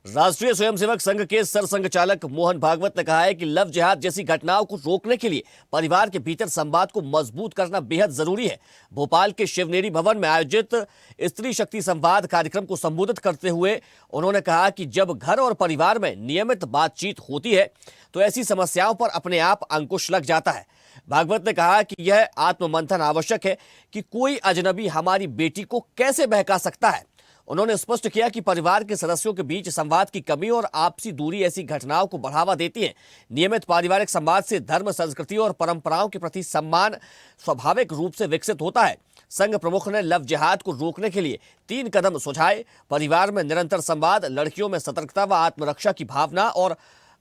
राष्ट्रीय स्वयंसेवक संघ के सरसंघचालक मोहन भागवत ने कहा है कि लव जिहाद जैसी घटनाओं को रोकने के लिए परिवार के भीतर संवाद को मजबूत करना बेहद जरूरी है। भोपाल के शिवनेरी भवन में आयोजित स्त्री शक्ति संवाद कार्यक्रम को संबोधित करते हुए उन्होंने कहा कि जब घर और परिवार में नियमित बातचीत होती है तो ऐसी समस्याओं पर अपने आप अंकुश लग जाता है। भागवत ने कहा कि यह आत्ममंथन आवश्यक है कि कोई अजनबी हमारी बेटी को कैसे बहका सकता है। उन्होंने स्पष्ट किया कि परिवार के सदस्यों के बीच संवाद की कमी और आपसी दूरी ऐसी घटनाओं को बढ़ावा देती है। नियमित पारिवारिक संवाद से धर्म, संस्कृति और परंपराओं के प्रति सम्मान स्वाभाविक रूप से विकसित होता है। संघ प्रमुख ने लव जिहाद को रोकने के लिए 3 कदम सुझाए। परिवार में निरंतर संवाद, लड़कियों में सतर्कता व आत्मरक्षा की भावना और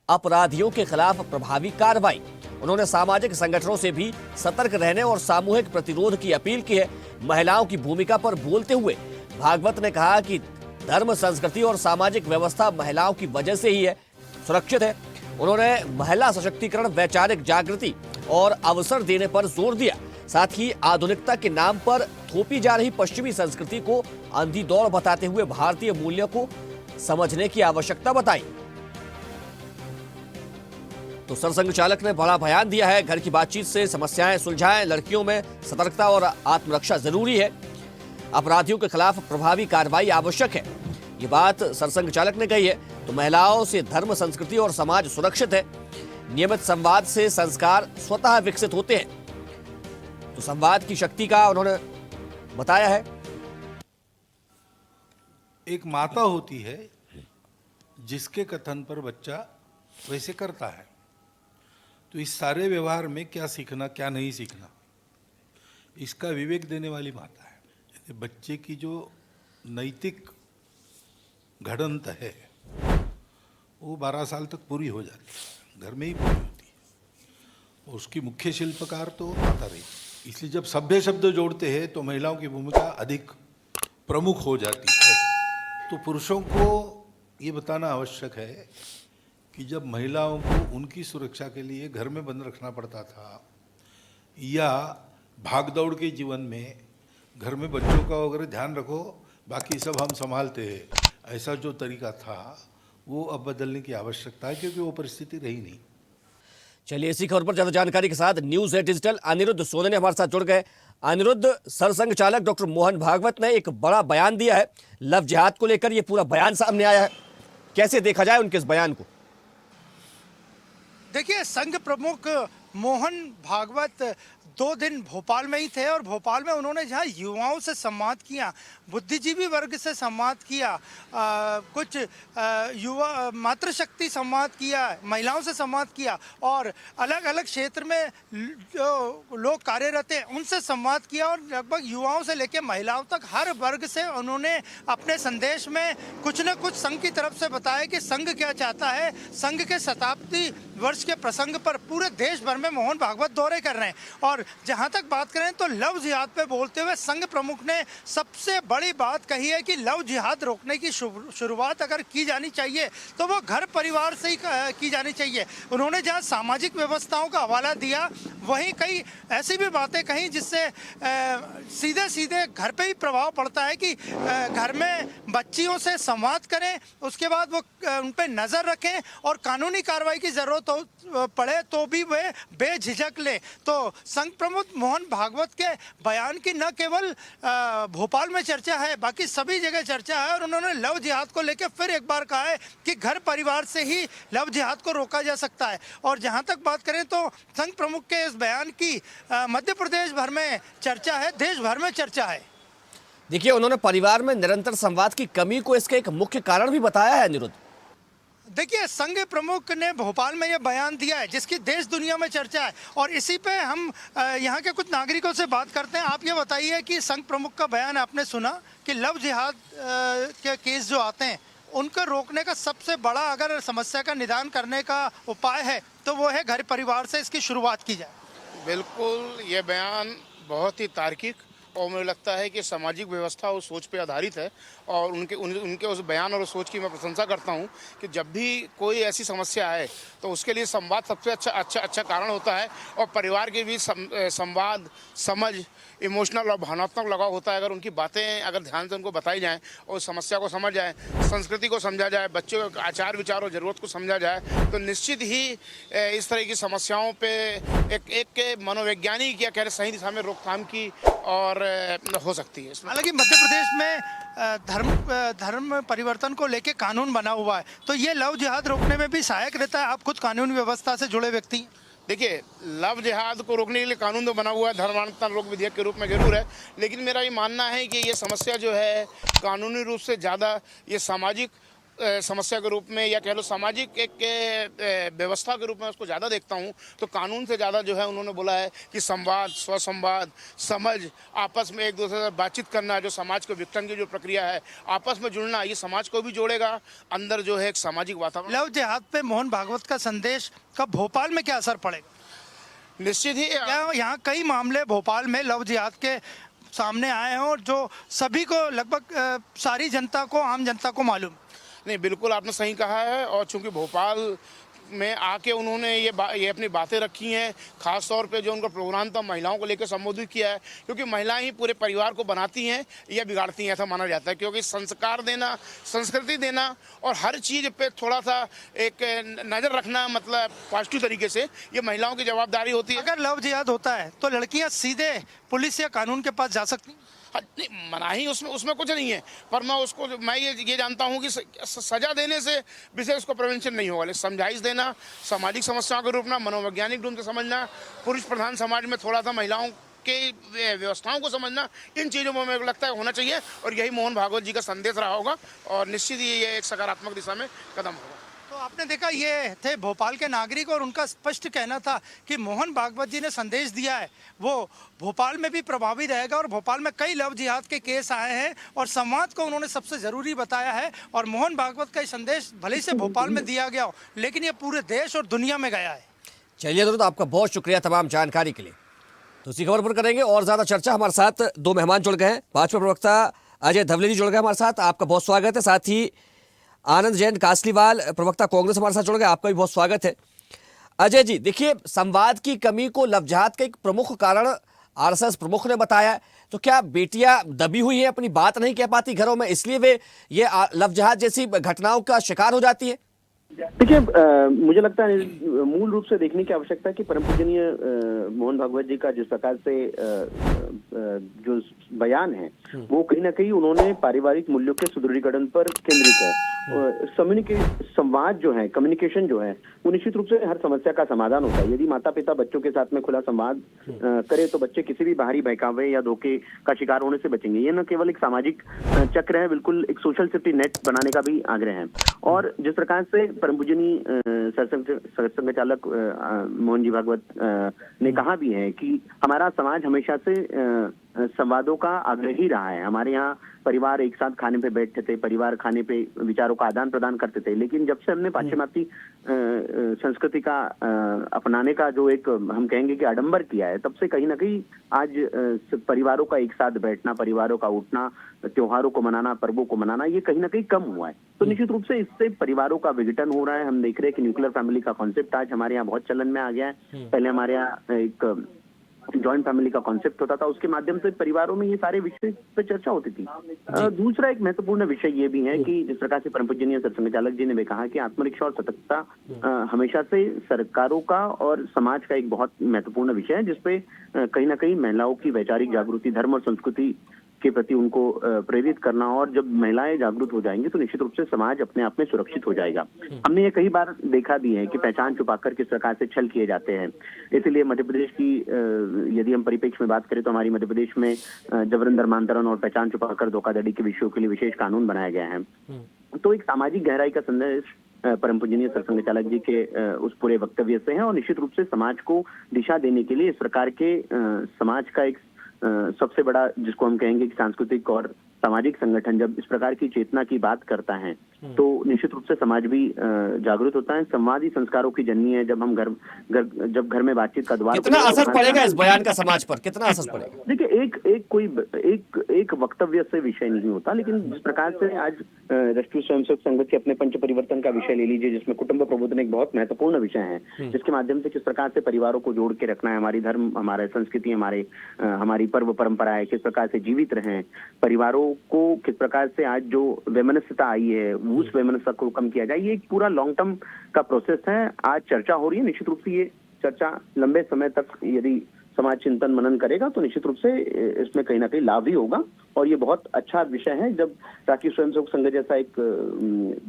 अपराधियों के खिलाफ प्रभावी कार्रवाई। उन्होंने सामाजिक संगठनों से भी सतर्क रहने और सामूहिक प्रतिरोध की अपील की है। महिलाओं की भूमिका पर बोलते हुए भागवत ने कहा कि धर्म, संस्कृति और सामाजिक व्यवस्था महिलाओं की वजह से ही है सुरक्षित है। उन्होंने महिला सशक्तिकरण, वैचारिक जागृति और अवसर देने पर जोर दिया। साथ ही आधुनिकता के नाम पर थोपी जा रही पश्चिमी संस्कृति को अंधी दौड़ बताते हुए भारतीय मूल्यों को समझने की आवश्यकता बताई। तो सरसंघ चालक ने बड़ा बयान दिया है, घर की बातचीत से समस्याएं सुलझाएं, लड़कियों में सतर्कता और आत्मरक्षा जरूरी है, अपराधियों के खिलाफ प्रभावी कार्रवाई आवश्यक है। ये बात सरसंघ चालक ने कही है। तो महिलाओं से धर्म, संस्कृति और समाज सुरक्षित है। नियमित संवाद से संस्कार स्वतः विकसित होते हैं। तो संवाद की शक्ति का उन्होंने बताया है। एक माता होती है जिसके कथन पर बच्चा वैसे करता है। तो इस सारे व्यवहार में क्या सीखना, क्या नहीं सीखना, इसका विवेक देने वाली माता है। बच्चे की जो नैतिक घड़ंत है वो 12 साल तक पूरी हो जाती है, घर में ही पूरी होती है। और उसकी मुख्य शिल्पकार तो माता रही। इसलिए जब सभ्य शब्द जोड़ते हैं तो महिलाओं की भूमिका अधिक प्रमुख हो जाती है। तो पुरुषों को ये बताना आवश्यक है कि जब महिलाओं को उनकी सुरक्षा के लिए घर में बंद रखना पड़ता था या भागदौड़ के जीवन में घर में बच्चों का वगैरह ध्यान रखो, बाकी सब हम संभालते हैं, ऐसा जो तरीका था वो अब बदलने की आवश्यकता है, क्योंकि वो परिस्थिति रही नहीं। चलिए, इसी खबर पर ज्यादा जानकारी के साथ न्यूज़ 8 डिजिटल अनिरुद्ध सोने ने हमारे साथ जुड़ गए। अनिरुद्ध, सरसंघ चालक डॉक्टर मोहन भागवत ने एक बड़ा बयान दिया है लव जिहाद को लेकर। ये पूरा बयान सामने आया है, कैसे देखा जाए उनके इस बयान को? देखिए, संघ प्रमुख मोहन भागवत 2 दिन भोपाल में ही थे और भोपाल में उन्होंने जहाँ युवाओं से संवाद किया, बुद्धिजीवी वर्ग से संवाद किया, कुछ युवा मातृशक्ति संवाद किया, महिलाओं से संवाद किया और अलग अलग क्षेत्र में जो लोग कार्यरत हैं उनसे संवाद किया और लगभग युवाओं से लेकर महिलाओं तक हर वर्ग से उन्होंने अपने संदेश में कुछ न कुछ संघ की तरफ से बताया कि संघ क्या चाहता है। संघ के शताब्दी वर्ष के प्रसंग पर पूरे देश भर में मोहन भागवत दौरे कर रहे हैं। और जहां तक बात करें तो लव जिहाद पे बोलते हुए संघ प्रमुख ने सबसे बड़ी बात कही है कि लव जिहाद रोकने की शुरुआत अगर की जानी चाहिए तो वो घर परिवार से ही की जानी चाहिए। उन्होंने जहां सामाजिक व्यवस्थाओं का हवाला दिया, वहीं कई ऐसी भी बातें कही जिससे सीधे सीधे घर पे ही प्रभाव पड़ता है कि घर में बच्चियों से संवाद करें, उसके बाद वो उन पर नज़र रखें और कानूनी कार्रवाई की ज़रूरत पड़े तो भी वे बेझिझक ले। तो संघ प्रमुख मोहन भागवत के बयान की न केवल भोपाल में चर्चा है, बाकी सभी जगह चर्चा है। और उन्होंने लव जिहाद को लेकर फिर एक बार कहा है कि घर परिवार से ही लव जिहाद को रोका जा सकता है। और जहां तक बात करें तो संघ प्रमुख के इस बयान की मध्य प्रदेश भर में चर्चा है, देश भर में चर्चा है। देखिए, उन्होंने परिवार में निरंतर संवाद की कमी को इसका एक मुख्य कारण भी बताया है। अनिरुद्ध, देखिए, संघ प्रमुख ने भोपाल में यह बयान दिया है जिसकी देश दुनिया में चर्चा है और इसी पे हम यहाँ के कुछ नागरिकों से बात करते हैं। आप ये बताइए कि संघ प्रमुख का बयान आपने सुना कि लव जिहाद के केस जो आते हैं उनको रोकने का सबसे बड़ा अगर समस्या का निदान करने का उपाय है तो वो है घर परिवार से इसकी शुरुआत की जाए। बिल्कुल, ये बयान बहुत ही तार्किक और मुझे लगता है कि सामाजिक व्यवस्था और सोच पे आधारित है और उनके उस बयान और उस सोच की मैं प्रशंसा करता हूं कि जब भी कोई ऐसी समस्या आए तो उसके लिए संवाद सबसे अच्छा कारण होता है। और परिवार के बीच संवाद, समझ, इमोशनल और भावनात्मक लगाव होता है। अगर उनकी बातें अगर ध्यान से उनको बताई जाएँ और समस्या को समझ जाए, संस्कृति को समझा जाए, बच्चों के आचार विचार और ज़रूरत को समझा जाए, तो निश्चित ही इस तरह की समस्याओं पे एक मनोवैज्ञानिक या कह रहे सही दिशा में रोकथाम की और हो सकती है इसमें। हालांकि मध्य प्रदेश में धर्म परिवर्तन को लेके कानून बना हुआ है, तो ये लव जिहाद रोकने में भी सहायक रहता है। आप खुद कानून व्यवस्था से जुड़े व्यक्ति हैं। देखिए, लव जिहाद को रोकने के लिए कानून तो बना हुआ है, धर्मांतरण रोक विधेयक के रूप में जरूर है, लेकिन मेरा ये मानना है कि ये समस्या जो है कानूनी रूप से ज़्यादा ये सामाजिक समस्या के रूप में या कह लो सामाजिक एक व्यवस्था के रूप में उसको ज़्यादा देखता हूँ। तो कानून से ज़्यादा जो है उन्होंने बोला है कि संवाद, स्वसंवाद, समझ, आपस में एक दूसरे से बातचीत करना, जो समाज को विघटन की जो प्रक्रिया है, आपस में जुड़ना, ये समाज को भी जोड़ेगा, अंदर जो है एक सामाजिक वातावरण। लव जिहाद पे मोहन भागवत का संदेश का भोपाल में क्या असर पड़ेगा? निश्चित ही यहाँ कई मामले भोपाल में लव जिहाद के सामने आए हैं और जो सभी को लगभग सारी जनता को, आम जनता को मालूम। नहीं, बिल्कुल आपने सही कहा है। और चूंकि भोपाल में आके उन्होंने ये अपनी बातें रखी हैं, खास तौर पे जो उनका प्रोग्राम था महिलाओं को लेकर संबोधित किया है, क्योंकि महिलाएं ही पूरे परिवार को बनाती हैं या बिगाड़ती हैं, ऐसा माना जाता है। क्योंकि संस्कार देना, संस्कृति देना और हर चीज़ पे थोड़ा सा एक नज़र रखना, मतलब पॉजिटिव तरीके से, ये महिलाओं की जवाबदारी होती है। अगर लव जिहाद होता है तो लड़कियां सीधे पुलिस या कानून के पास जा सकती हैं? नहीं, मनाही उसमें कुछ नहीं है, पर मैं ये जानता हूँ कि सजा देने से विशेष उसको प्रिवेंशन नहीं होगा, लेकिन समझाइश देना, सामाजिक समस्याओं को रोकना, मनोवैज्ञानिक ढंग से समझना, पुरुष प्रधान समाज में थोड़ा सा महिलाओं के व्यवस्थाओं को समझना, इन चीज़ों में मेरे को लगता है होना चाहिए। और यही मोहन भागवत जी का संदेश रहा होगा और निश्चित ही ये एक सकारात्मक दिशा में कदम होगा। तो आपने देखा, ये थे भोपाल के नागरिक और उनका स्पष्ट कहना था कि मोहन भागवत जी ने संदेश दिया है वो भोपाल में भी प्रभावी रहेगा। और भोपाल में कई लव जिहाद के केस आए हैं और संवाद को उन्होंने सबसे ज़रूरी बताया है। और मोहन भागवत का संदेश भले से भोपाल में दिया गया हो, लेकिन ये पूरे देश और दुनिया में गया है। चलिए तो आपका बहुत शुक्रिया तमाम जानकारी के लिए। तो इसी खबर पर करेंगे और ज़्यादा चर्चा। हमारे साथ दो मेहमान जुड़ गए हैं। भाजपा प्रवक्ता अजय धवले जी जुड़ गए हमारे साथ, आपका बहुत स्वागत है। साथ ही आनंद जैन कासलीवाल प्रवक्ता कांग्रेस हमारे साथ जुड़ गए, आपका भी बहुत स्वागत है। अजय जी, देखिए, संवाद की कमी को लव जिहाद का एक प्रमुख कारण आरएसएस प्रमुख ने बताया है। तो क्या बेटियां दबी हुई हैं, अपनी बात नहीं कह पाती घरों में, इसलिए वे ये लव जिहाद जैसी घटनाओं का शिकार हो जाती है? देखिए, मुझे लगता है मूल रूप से देखने की आवश्यकता है कि परम पूजनीय मोहन भागवत जी का जिस प्रकार से जो बयान है वो कहीं ना कहीं उन्होंने पारिवारिक मूल्यों के सुदृढ़ीकरण पर केंद्रित है। संवाद जो है, कम्युनिकेशन जो है, वो निश्चित रूप से हर समस्या का समाधान होता है। यदि माता पिता बच्चों के साथ में खुला संवाद करे तो बच्चे किसी भी बाहरी बहकावे या धोखे का शिकार होने से बचेंगे। ये न केवल एक सामाजिक चक्र है, बिल्कुल एक सोशल सेफ्टी नेट बनाने का भी आग्रह है। और जिस प्रकार से परम पूजनीय सरसंघ चालक मोहन जी भागवत ने कहा भी है कि हमारा समाज हमेशा से संवादों का आग्रही रहा है। हमारे यहाँ परिवार एक साथ खाने पे बैठते थे, परिवार खाने पे विचारों का आदान प्रदान करते थे। लेकिन जब से हमने पाश्चिमात्य संस्कृति का अपनाने का जो एक हम कहेंगे कि आडंबर किया है, तब से कहीं ना कहीं आज परिवारों का एक साथ बैठना, परिवारों का उठना, त्योहारों को मनाना, पर्वों को मनाना, ये कहीं ना कहीं कम हुआ है। तो निश्चित रूप से इससे परिवारों का विघटन हो रहा है। हम देख रहे हैं कि न्यूक्लियर फैमिली का कॉन्सेप्ट आज हमारे यहाँ बहुत चलन में आ गया है। पहले हमारे यहाँ एक जॉइंट फैमिली का कॉन्सेप्ट होता था, उसके माध्यम से परिवारों में ये सारे विषय पे चर्चा होती थी। दूसरा एक महत्वपूर्ण विषय ये भी है कि जिस प्रकार से परम पूजनीय सरसंघ चालक जी ने भी कहा कि आत्मरक्षा और सतर्कता हमेशा से सरकारों का और समाज का एक बहुत महत्वपूर्ण विषय है, जिसपे कहीं ना कहीं महिलाओं की वैचारिक जागृति, धर्म और संस्कृति के प्रति उनको प्रेरित करना। और जब महिलाएं जागरूक हो जाएंगी तो निश्चित रूप से समाज अपने आप में सुरक्षित हो जाएगा। हमने ये कई बार देखा भी है कि पहचान छुपाकर किस प्रकार से छल किए जाते हैं। इसलिए मध्य प्रदेश की यदि हम परिप्रेक्ष्य में बात करें तो हमारी मध्य प्रदेश में जबरन धर्मांतरण और पहचान छुपाकर धोखाधड़ी के विषयों के लिए विशेष कानून बनाया गया है। तो एक सामाजिक गहराई का संदेश परम पूजनीय सरसंघ चालक जी के उस पूरे वक्तव्य से है। और निश्चित रूप से समाज को दिशा देने के लिए इस प्रकार के समाज का एक सबसे बड़ा, जिसको हम कहेंगे कि सांस्कृतिक और सामाजिक संगठन जब इस प्रकार की चेतना की बात करता है तो निश्चित रूप से समाज भी जागरूक होता है। संवादी संस्कारों की जननी है। जब हम जब घर में बातचीत का द्वार कितना असर पड़ेगा इस बयान का समाज पर, कितना असर पड़ेगा? देखिए, एक वक्तव्य से विषय नहीं होता, लेकिन जिस प्रकार से आज राष्ट्रीय स्वयंसेवक संघ के अपने पंच परिवर्तन का विषय ले लीजिए, जिसमें कुटुंब प्रबोधन एक बहुत महत्वपूर्ण विषय है, जिसके माध्यम से किस प्रकार से परिवारों को जोड़ के रखना है, हमारी धर्म, हमारे संस्कृति, हमारी पर्व परंपराएं किस प्रकार से जीवित रहें, परिवारों को किस प्रकार से आज जो वैमनस्यता आई है उस वैमनस्यता को कम किया जाए, ये एक पूरा लॉन्ग टर्म का प्रोसेस है। आज चर्चा हो रही है, निश्चित रूप से ये चर्चा लंबे समय तक यदि समाज चिंतन मनन करेगा तो निश्चित रूप से इसमें कहीं ना कहीं लाभ ही होगा। और ये बहुत अच्छा विषय है जब राष्ट्रीय स्वयंसेवक संघ जैसा एक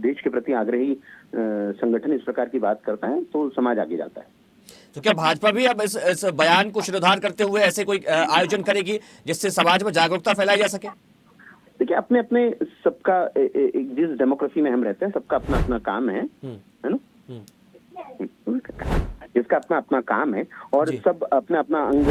देश के प्रति आग्रही संगठन इस प्रकार की बात करता है तो समाज आगे जाता है। तो क्या भाजपा भी अब इस बयान को शिरोधार्य करते हुए ऐसे कोई आयोजन करेगी जिससे समाज में जागरूकता फैलाई जा सके? देखिए, अपने अपने सबका जिस डेमोक्रेसी में हम रहते हैं सबका अपना अपना काम है ना, जिसका अपना अपना काम है और सब अपना अपना अंग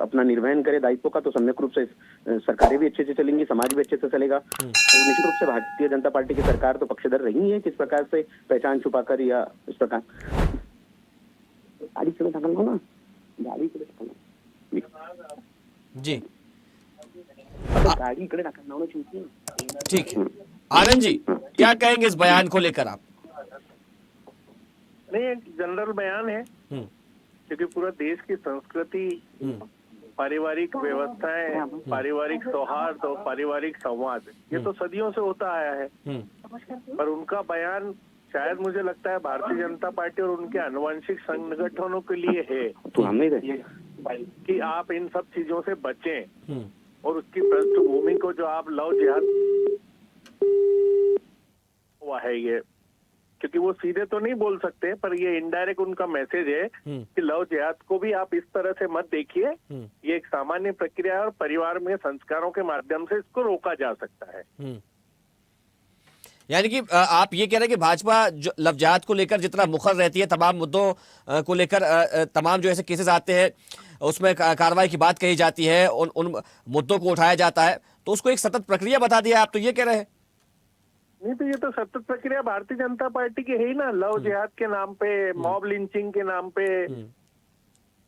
अपना निर्वहन करे दायित्व का, तो सम्यक रूप से सरकारें भी अच्छे से चलेंगी, समाज भी अच्छे से चलेगा। तो निश्चित रूप से भारतीय जनता पार्टी की सरकार तो पक्षधर रही है, किस प्रकार से पहचान छुपाकर या इस प्रकार गाड़ी से ना गाड़ी जी गाड़ी चाहिए। ठीक है आनंद जी, क्या कहेंगे इस बयान को लेकर आप? नहीं, एक जनरल बयान है क्योंकि पूरा देश की संस्कृति, पारिवारिक व्यवस्थाएं, पारिवारिक सौहार्द और पारिवारिक संवाद, ये तो सदियों से होता आया है। पर उनका बयान शायद मुझे लगता है भारतीय जनता पार्टी और उनके आनुवंशिक संगठनों के लिए है तो हम नहीं रहे कि आप इन सब चीजों से बचें और उसकी पृष्ठभूमि को जो आप लव जिहाद हुआ है ये, क्योंकि वो सीधे तो नहीं बोल सकते पर ये इनडायरेक्ट उनका मैसेज है कि लव जिहाद को भी आप इस तरह से मत देखिए, ये एक सामान्य प्रक्रिया है और परिवार में संस्कारों के माध्यम से इसको रोका जा सकता है। यानी कि आप ये कह रहे हैं कि भाजपा जो लव जिहाद को लेकर जितना मुखर रहती है, तमाम मुद्दों को लेकर तमाम जो ऐसे केसेस आते हैं उसमें कार्रवाई की बात कही जाती है, उन मुद्दों को उठाया जाता है, तो उसको एक सतत प्रक्रिया बता दिया आप, तो ये कह रहे हैं? नहीं तो ये तो सतत प्रक्रिया भारतीय जनता पार्टी की है ही ना। लव जिहाद के नाम पे, मॉब लिंचिंग के नाम पे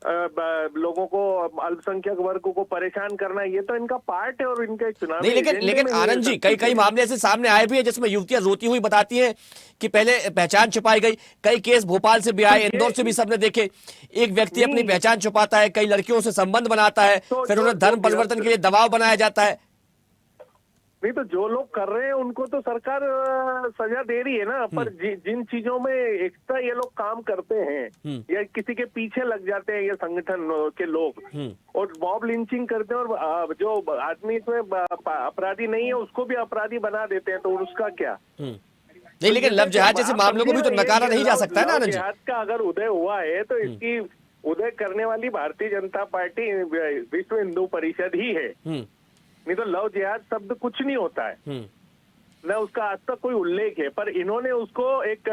लोगों को, अल्पसंख्यक वर्गों को परेशान करना, ये तो इनका पार्ट है और इनके चुनाव नहीं। लेकिन आनंद जी, कई मामले ऐसे सामने आए भी हैं जिसमें युवतियां रोती हुई बताती हैं कि पहले पहचान छुपाई गई। कई केस भोपाल से भी आए, इंदौर से भी सबने देखे। एक व्यक्ति अपनी पहचान छुपाता है, कई लड़कियों से संबंध बनाता है, फिर उन्हें धर्म परिवर्तन के लिए दबाव बनाया जाता है। नहीं तो जो लोग कर रहे हैं उनको तो सरकार सजा दे रही है ना, पर जिन चीजों में एक्स्ट्रा ये लोग काम करते हैं या किसी के पीछे लग जाते हैं ये संगठन के लोग और मॉब लिंचिंग करते हैं और जो आदमी इसमें अपराधी नहीं है उसको भी अपराधी बना देते हैं, तो उसका क्या? नहीं, लेकिन लव जिहाद जैसे मामलों को भी तो नकारा नहीं जा सकता है ना आनंद जी। जिहाद का अगर उदय हुआ है तो इसकी उदय करने वाली भारतीय जनता पार्टी, विश्व हिंदू परिषद ही है। नहीं तो लव जिहाद शब्द कुछ नहीं होता है, न उसका आज तक कोई उल्लेख है, पर इन्होंने उसको एक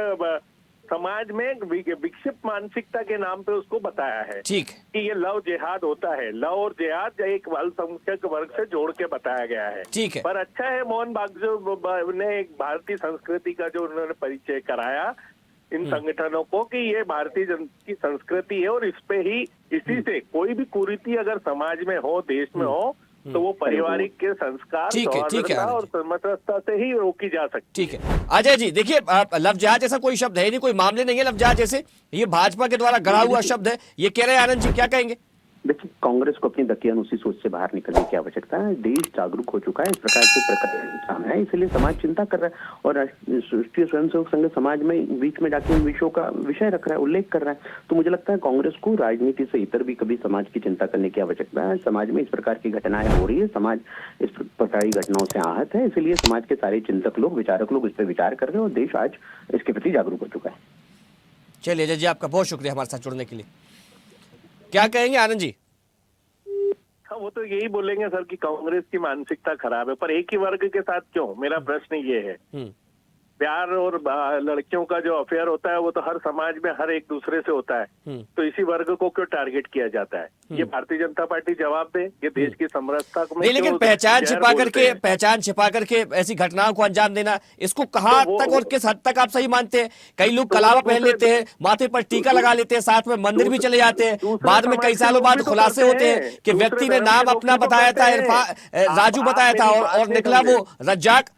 समाज में विक्षिप्त मानसिकता के नाम पे उसको बताया है। ठीक कि ये लव जिहाद होता है। लव और जिहाद एक अल्पसंख्यक वर्ग से जोड़ के बताया गया है। ठीक है। पर अच्छा है मोहन भागवत ने एक भारतीय संस्कृति का जो उन्होंने परिचय कराया इन संगठनों को कि ये भारतीय की संस्कृति है और इस पे ही, इसी से कोई भी कुरीति अगर समाज में हो, देश में हो, तो वो पारिवारिक के संस्कार, सौहार्दता और समरसता से ही रोकी जा सकती है। ठीक है अजय जी, देखिए लव जिहाद जैसा कोई शब्द है नहीं, कोई मामले नहीं है लव जिहाद जैसे, ये भाजपा के द्वारा गढ़ा हुआ शब्द है, ये कह रहे हैं आनंद जी, क्या कहेंगे? देखिए, कांग्रेस को अपनी दकियानुसी सोच से बाहर निकलने की आवश्यकता है। देश जागरूक हो चुका है, इस प्रकार से प्रकरण है, इसलिए समाज चिंता कर रहा है और राष्ट्रीय स्वयंसेवक संघ समाज में बीच में जाके इन विषयों का विषय रख रहा है, उल्लेख कर रहा है। तो मुझे लगता है कांग्रेस को राजनीति से इतर भी कभी समाज की चिंता करने की आवश्यकता है। समाज में इस प्रकार की घटनाएं हो रही है, समाज इस प्रकार की घटनाओं से आहत है, इसलिए समाज के सारे चिंतक लोग, विचारक लोग इस पर विचार कर रहे हैं और देश आज इसके प्रति जागरूक हो चुका है। चलिए अजय जी, आपका बहुत शुक्रिया हमारे साथ जुड़ने के लिए। क्या कहेंगे आनंद जी? हाँ, वो तो यही बोलेंगे सर कि कांग्रेस की मानसिकता खराब है, पर एक ही वर्ग के साथ क्यों? मेरा प्रश्न ये है। प्यार और लड़कियों का जो अफेयर होता है वो तो हर समाज में हर एक दूसरे से होता है, तो इसी वर्ग को क्यों टारगेट किया जाता है? ये भारतीय जनता पार्टी जवाब दे, ये देश की समरसता में नहीं, लेकिन क्यों पहचान जहर छिपा करके ऐसी घटनाओं को अंजाम देना, इसको कहां तो तक और किस हद तक आप सही मानते हैं? कई लोग कलावा पहन लेते हैं, माथे पर टीका लगा लेते हैं, साथ में मंदिर भी चले जाते हैं, बाद में कई सालों बाद खुलासे होते हैं कि व्यक्ति ने नाम अपना बताया था, राजू बताया था और निकला वो रज्जाक।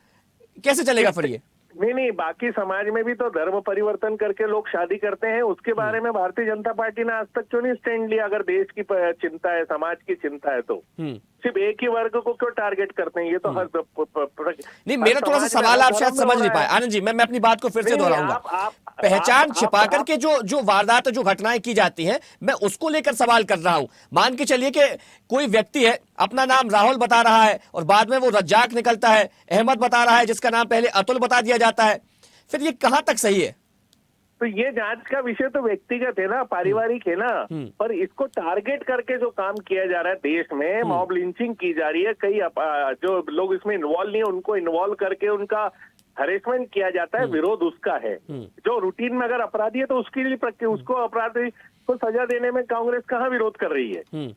कैसे चलेगा फिर ये? नहीं, बाकी समाज में भी तो धर्म परिवर्तन करके लोग शादी करते हैं, उसके बारे में भारतीय जनता पार्टी ने आज तक क्यों नहीं स्टैंड लिया? अगर देश की चिंता है, समाज की चिंता है तो सिर्फ एक ही वर्ग को क्यों टारगेट करते हैं? ये तो हर नहीं, मेरा थोड़ा सा सवाल आप शायद समझ नहीं पाए आनंद जी। मैं अपनी बात को फिर से दोहराऊंगा। पहचान छिपा करके जो वारदात, जो घटनाएं की जाती हैं, मैं उसको लेकर सवाल कर रहा हूं। मान के चलिए कि कोई व्यक्ति है, अपना नाम राहुल बता रहा है और बाद में वो रज्जाक निकलता है, अहमद बता रहा है जिसका नाम पहले अतुल बता दिया जाता है, फिर ये कहां तक सही है? तो ये जांच का विषय तो व्यक्तिगत है ना, पारिवारिक है ना, पर इसको टारगेट करके जो काम किया जा रहा है देश में, मॉब लिंचिंग की जा रही है, कई जो लोग इसमें इन्वॉल्व नहीं है उनको इन्वॉल्व करके उनका हरेसमेंट किया जाता है, विरोध उसका है। जो रूटीन में अगर अपराधी है तो उसके लिए उसको अपराधी को सजा देने में कांग्रेस कहाँ विरोध कर रही है?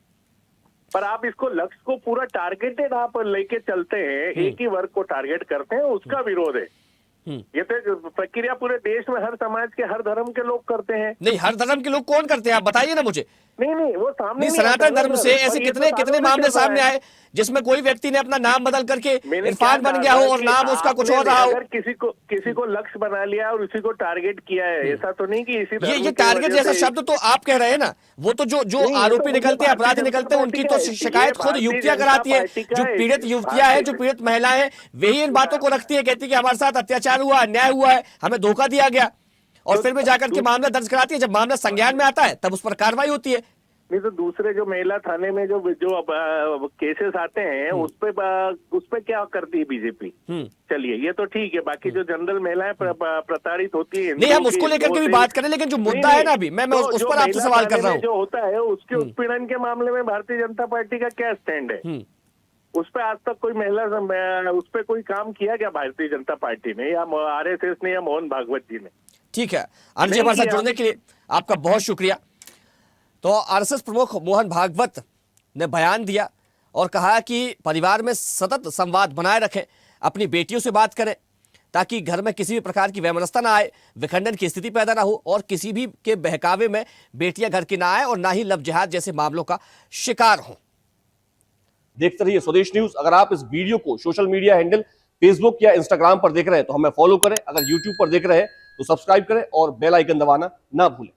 पर आप इसको लक्ष्य को पूरा टारगेटेड आप लेके चलते हैं, एक ही वर्ग को टारगेट करते हैं, उसका विरोध है। ये तो प्रक्रिया पूरे देश में हर समाज के, हर धर्म के लोग करते हैं। नहीं, हर धर्म के लोग कौन करते हैं? आप बताइए ना मुझे। नहीं, वो सामने नहीं, सनातन धर्म से ऐसे कितने मामले सामने आए जिसमें कोई व्यक्ति ने अपना नाम बदल करके इरफान बन गया हो और नाम उसका कुछ और रहा हो। अगर किसी को लक्ष्य बना लिया और उसी को टारगेट किया है, ऐसा तो नहीं कि इसी ये टारगेट जैसा शब्द तो आप कह रहे हैं ना, वो तो जो आरोपी निकलते हैं, अपराधी निकलते हैं, उनकी तो शिकायत खुद युवतियां कराती है। जो पीड़ित युवतियां हैं, जो पीड़ित महिलाएं हैं, वही इन बातों को रखती है, कहती है कि हमारे साथ अत्याचार हुआ, अन्याय हुआ है, हमें धोखा दिया गया, और फिर में जाकर के मामला दर्ज कराती है। जब मामला संज्ञान में आता है तब उस पर कार्रवाई होती है। नहीं तो दूसरे जो महिला थाने में जो केसेस आते हैं उस पे क्या करती है बीजेपी? चलिए ये तो ठीक है, बाकी जो जनरल महिलाएं प्रताड़ित होती है, नहीं, हम उसको लेकर के भी बात करें, लेकिन जो मुद्दा है ना, अभी मैं उस पर आपसे सवाल कर रहा हूँ। जो होता है उसके उत्पीड़न के मामले में भारतीय जनता पार्टी का क्या स्टैंड है? उस पर आज तक कोई महिला, उस पर कोई काम किया क्या भारतीय जनता पार्टी ने या RSS ने या मोहन भागवत जी ने? ठीक है, आनंद जी हमारे साथ जुड़ने के लिए आपका बहुत शुक्रिया। तो RSS प्रमुख मोहन भागवत ने बयान दिया और कहा कि परिवार में सतत संवाद बनाए रखें, अपनी बेटियों से बात करें ताकि घर में किसी भी प्रकार की वैमनस्यता ना आए, विखंडन की स्थिति पैदा ना हो और किसी भी के बहकावे में बेटियां घर की ना आए और ना ही लव जिहाद जैसे मामलों का शिकार हो। देखते रहिए स्वदेश न्यूज। अगर आप इस वीडियो को सोशल मीडिया हैंडल फेसबुक या इंस्टाग्राम पर देख रहे हैं तो हमें फॉलो करें, अगर यूट्यूब पर देख रहे हैं तो सब्सक्राइब करें और बेल आइकन दबाना ना भूलें।